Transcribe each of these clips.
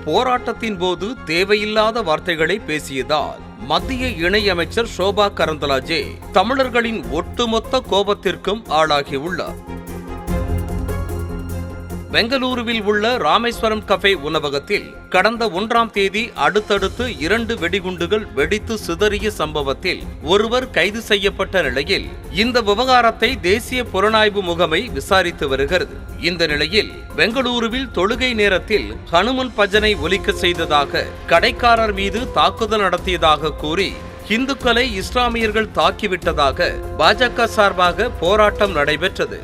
போராட்டத்தின் போது தேவையில்லாத வார்த்தைகளை பேசியதால் மத்திய இணையமைச்சர் சோபா கரந்தலாஜே தமிழர்களின் ஒட்டுமொத்த கோபத்திற்கும் ஆளாகியுள்ளார். பெங்களூருவில் உள்ள ராமேஸ்வரம் கஃபே உணவகத்தில் கடந்த 1ஆம் தேதி அடுத்தடுத்து 2 வெடிகுண்டுகள் வெடித்து சிதறிய சம்பவத்தில் ஒருவர் கைது செய்யப்பட்ட நிலையில் இந்த விவகாரத்தை தேசிய புலனாய்வு முகமை விசாரித்து வருகிறது. இந்த நிலையில் பெங்களூருவில் தொழுகை நேரத்தில் ஹனுமன் பஜனை ஒலிக்க செய்ததாக கடைக்காரர் மீது தாக்குதல் நடத்தியதாக கூறி இந்துக்களை இஸ்லாமியர்கள் தாக்கிவிட்டதாக பாஜக சார்பாக போராட்டம் நடைபெற்றது.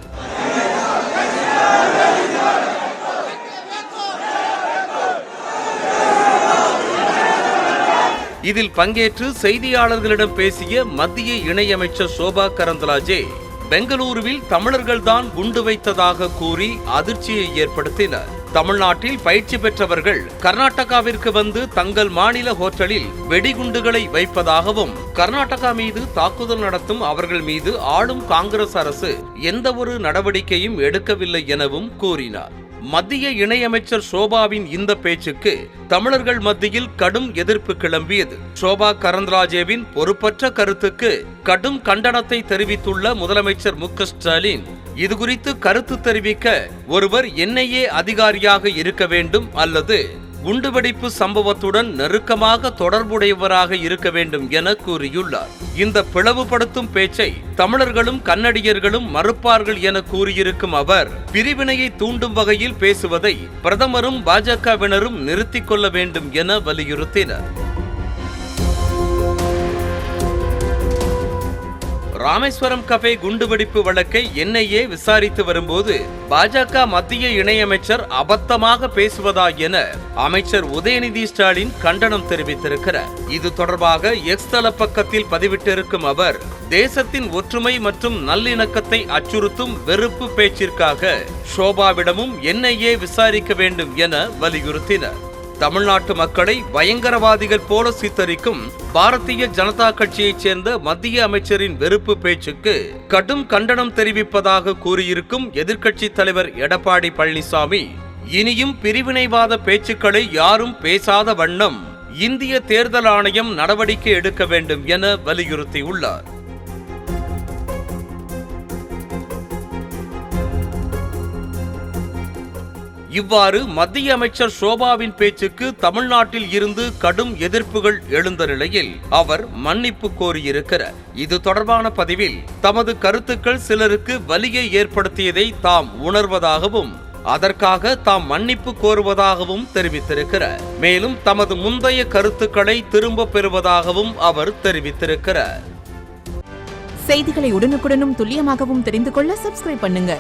இதில் பங்கேற்று செய்தியாளர்களிடம் பேசிய மத்திய இணையமைச்சர் சோபா கரந்தலாஜே பெங்களூருவில் தமிழர்கள்தான் குண்டு வைத்ததாக கூறி அதிர்ச்சியை ஏற்படுத்தினர். தமிழ்நாட்டில் பயிற்சி பெற்றவர்கள் கர்நாடகாவிற்கு வந்து தங்கள் மாநில ஹோட்டலில் வெடிகுண்டுகளை வைப்பதாகவும் கர்நாடகா மீது தாக்குதல் நடத்தும் அவர்கள் மீது ஆளும் காங்கிரஸ் அரசு எந்த ஒரு நடவடிக்கையும் எடுக்கவில்லை எனவும் கூறினார். மத்திய இணையமைச்சர் சோபாவின் இந்த பேச்சுக்கு தமிழர்கள் மத்தியில் கடும் எதிர்ப்பு கிளம்பியது. சோபா கரந்தலாஜேவின் பொறுப்பற்ற கருத்துக்கு கடும் கண்டனத்தை தெரிவித்துள்ள முதலமைச்சர் மு.க. ஸ்டாலின், இதுகுறித்து கருத்து தெரிவிக்க ஒருவர் NIA அதிகாரியாக இருக்க வேண்டும் அல்லது குண்டுவெடிப்பு சம்பவத்துடன் நெருக்கமாக தொடர்புடையவராக இருக்க வேண்டும் என கூறியுள்ளார். இந்த பிளவுபடுத்தும் பேச்சை தமிழர்களும் கன்னடியர்களும் மறுப்பார்கள் என கூறியிருக்கும் அவர் பிரிவினையை தூண்டும் வகையில் பேசுவதை பிரதமரும் பாஜகவினரும் நிறுத்திக் கொள்ள வேண்டும் என வலியுறுத்தினர். ராமேஸ்வரம் கஃபே குண்டுவெடிப்பு வழக்கை NIA விசாரித்து வரும்போது பாஜக மத்திய இணையமைச்சர் அபத்தமாக பேசுவதா என அமைச்சர் உதயநிதி ஸ்டாலின் கண்டனம் தெரிவித்திருக்கிறார். இது தொடர்பாக எக்ஸ் தள பக்கத்தில் பதிவிட்டிருக்கும் அவர் தேசத்தின் ஒற்றுமை மற்றும் நல்லிணக்கத்தை அச்சுறுத்தும் வெறுப்பு பேச்சிற்காக சோபாவிடமும் NIA விசாரிக்க வேண்டும் என வலியுறுத்தினர். தமிழ்நாட்டு மக்களை பயங்கரவாதிகள் போல சித்தரிக்கும் பாரதிய ஜனதா கட்சியைச் சேர்ந்த மத்திய அமைச்சரின் வெறுப்பு பேச்சுக்கு கடும் கண்டனம் தெரிவிப்பதாக கூறியிருக்கும் எதிர்க்கட்சி தலைவர் எடப்பாடி பழனிசாமி, இனியும் பிரிவினைவாத பேச்சுக்களை யாரும் பேசாத வண்ணம் இந்திய தேர்தல் ஆணையம் நடவடிக்கை எடுக்க வேண்டும் என வலியுறுத்தியுள்ளார். இவ்வாறு மத்திய அமைச்சர் சோபாவின் பேச்சுக்கு தமிழ்நாட்டில் இருந்து கடும் எதிர்ப்புகள் எழுந்த நிலையில் அவர் மன்னிப்பு கோரியிருக்கிறார். இது தொடர்பான பதிவில் தமது கருத்துக்கள் சிலருக்கு வலியை ஏற்படுத்தியதை தாம் உணர்வதாகவும் அதற்காக தாம் மன்னிப்பு கோருவதாகவும் தெரிவித்திருக்கிறார். மேலும் தமது முந்தைய கருத்துக்களை திரும்ப பெறுவதாகவும் அவர் தெரிவித்திருக்கிறார். செய்திகளை உடனுக்குடனும் துல்லியமாகவும் தெரிந்து கொள்ள சப்ஸ்கிரைப் பண்ணுங்க.